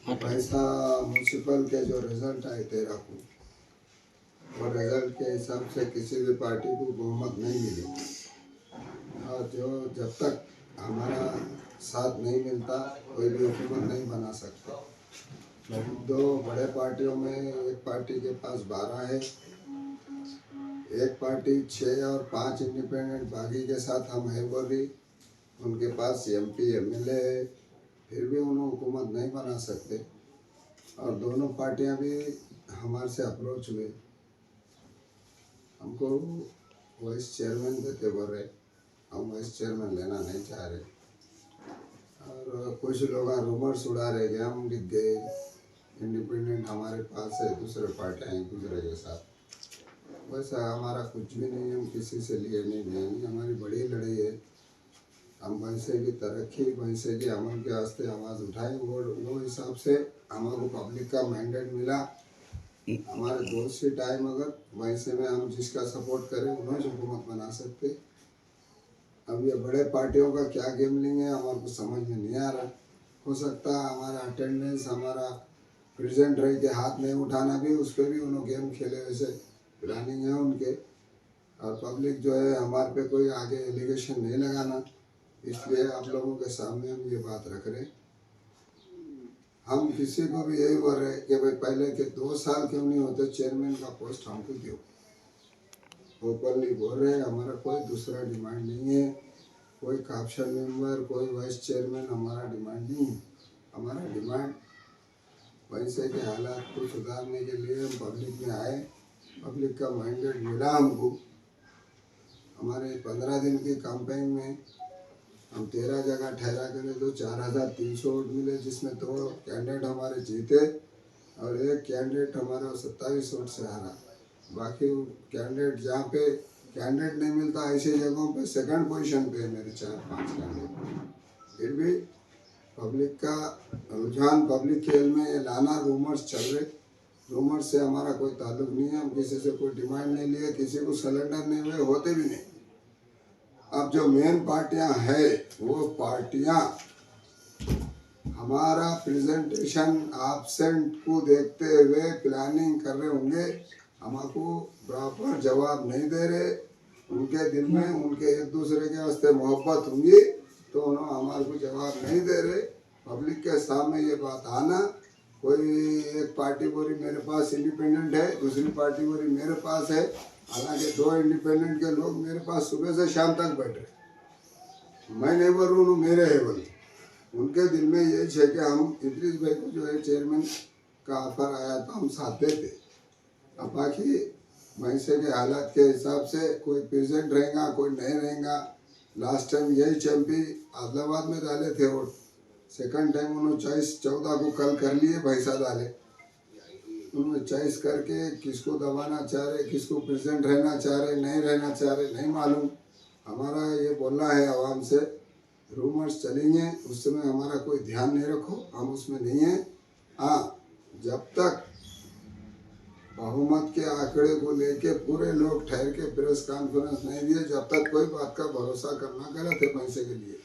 पैसा म्यूनसिपल के जो रिजल्ट आए 13 को, और रिजल्ट के हिसाब से किसी भी पार्टी को बहुमत नहीं मिली, और जो जब तक हमारा साथ नहीं मिलता कोई भी हुकूमत नहीं बना सकता। दो बड़े पार्टियों में एक पार्टी के पास 12 है, एक पार्टी 6 और 5 इंडिपेंडेंट बागी के साथ हम है बोली, उनके पास MP MLA है, फिर भी उन्हें हुकूमत नहीं बना सकते। और दोनों पार्टियां भी हमारे से अप्रोच हुए, हमको वाइस चेयरमैन देते बोल रहे, हम वाइस चेयरमैन लेना नहीं चाह रहे। और कुछ लोग रूमर्स उड़ा रहे कि हम लिख गए, इंडिपेंडेंट हमारे पास है, दूसरे पार्टियाँ एक दूसरे के साथ। वैसा हमारा कुछ भी नहीं, हम किसी से लिए नहीं दिए नहीं, हमारी बड़ी लड़ाई है। हम पैसे की तरक्की, पैसे की अमल के वास्ते आवाज़ उठाए, वो हिसाब से हमारे पब्लिक का मैंडेट मिला। हमारे दोस्त से टाइम अगर वैसे में हम जिसका सपोर्ट करें उन्हें हुकूमत बना सकते। अब ये बड़े पार्टियों का क्या गेमलिंग है हमारे को समझ में नहीं आ रहा। हो सकता है हमारा अटेंडेंस, हमारा प्रेजेंट रह के हाथ नहीं उठाना भी, उस पर भी उन्होंने गेम खेले, वैसे प्लानिंग है उनके। और पब्लिक जो है हमारे पे कोई आगे एलिगेशन नहीं लगाना, इसलिए आप लोगों के सामने हम ये बात रख रहे। हम किसी को भी यही बोल रहे कि भाई पहले के 2 साल क्यों नहीं होते, चेयरमैन का पोस्ट हमको दो। ओपनली बोल रहे, हमारा कोई दूसरा डिमांड नहीं है, कोई काप्शन मेंबर, कोई वाइस चेयरमैन हमारा डिमांड नहीं है। हमारा डिमांड पैसे के हालात को सुधारने के लिए हम पब्लिक में आए, पब्लिक का मैंडेट मिला हमको। हमारे 15 दिन की कैंपेन में हम 13 जगह ठहरा करें तो 4,300 वोट मिले, जिसमें 2 कैंडिडेट हमारे जीते और एक कैंडिडेट हमारा 27 वोट से हारा। बाकी कैंडिडेट जहाँ पे कैंडिडेट नहीं मिलता ऐसी जगहों पे सेकंड पोजीशन पे है मेरे 4-5 कैंडिडेट। फिर भी पब्लिक का रुझान, पब्लिक खेल में ये लाना, रूमर्स चल रहे, रूमर्स से हमारा कोई ताल्लुक नहीं है। हम किसी से कोई डिमांड नहीं लिए, किसी को सरेंडर नहीं हुए, होते भी नहीं। अब जो मेन पार्टियां है वो पार्टियां हमारा प्रेजेंटेशन एब्सेंट को देखते हुए प्लानिंग कर रहे होंगे, हमको प्रॉपर जवाब नहीं दे रहे। उनके दिल में उनके एक दूसरे के वास्ते मोहब्बत होंगी तो उन्होंने हमारे को जवाब नहीं दे रहे। पब्लिक के सामने ये बात आना, कोई एक पार्टी बोली मेरे पास इंडिपेंडेंट है, दूसरी पार्टी बोली मेरे पास है, हालांकि 2 इंडिपेंडेंट के लोग मेरे पास सुबह से शाम तक बैठे। मैं नहीं बोल रहा हूँ मेरे है बोले, उनके दिल में ये है कि हम इद्रिस भाई को जो है चेयरमैन का ऑफर आया तो हम साथ देते। अब बाकी पैसे के हालात के हिसाब से कोई प्रेजेंट रहेगा, कोई नहीं रहेगा। लास्ट टाइम यही चैंपी आदिलाबाद में डाले थे वोट, सेकंड टाइम उन्होंने चॉइस 14 को कल कर लिए, भैंसा डाले। उन्होंने चॉइस करके किसको दबाना चाह रहे, किसको प्रेजेंट रहना चाह रहे, नहीं रहना चाह रहे, नहीं मालूम। हमारा ये बोलना है आवाम से, रूमर्स चलेंगे उस समय हमारा कोई ध्यान नहीं रखो, हम उसमें नहीं हैं। हाँ, जब तक बहुमत के आंकड़े को लेके पूरे लोग ठहर के प्रेस कॉन्फ्रेंस नहीं दिए, जब तक कोई बात का भरोसा करना गलत है पैसे के लिए।